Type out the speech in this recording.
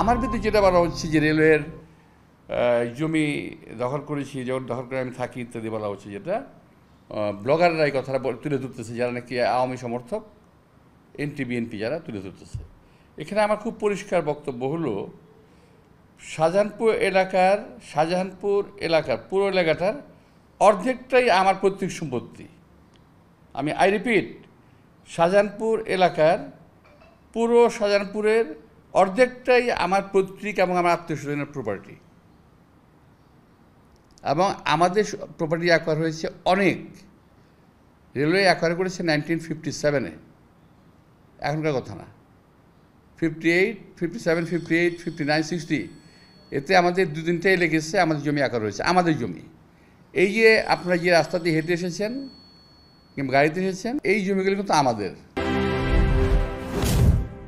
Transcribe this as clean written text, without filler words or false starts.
আমার বিরুদ্ধে যেটা বলা হচ্ছে যে রেলওয়ের জমি দখল করেছি, যখন দখল করে আমি থাকি ইত্যাদি বলা হচ্ছে, যেটা ব্লগাররা এই কথাটা তুলে ধরতেছে, যারা নাকি আওয়ামী সমর্থক, এনটি বিএনপি যারা তুলে ধরতেছে। এখানে আমার খুব পরিষ্কার বক্তব্য হলো, শাহজাহানপুর এলাকার পুরো এলাকাটার অর্ধেকটাই আমার পৈতৃক সম্পত্তি। আমি রিপিট, শাহজাহানপুর এলাকার পুরো শাহজাহানপুরের অর্ধেকটাই আমার পৈতৃক এবং আমার আত্মীয়স্বজনের প্রপার্টি। এবং আমাদের প্রপার্টি অ্যাকোয়ার হয়েছে অনেক। রেলওয়ে অ্যাকোয়ার করেছে 1957-এ, এখনকার কথা না। 58, 57, 58, 59, 60, এতে আমাদের 2-3টাই লেগেছে আমাদের জমি অ্যাকোয়ার হয়েছে, আমাদের জমি। এই যে আপনারা যে রাস্তা দিয়ে হেঁটে এসেছেন কিংবা গাড়িতে এসেছেন, এই জমিগুলো কিন্তু আমাদের।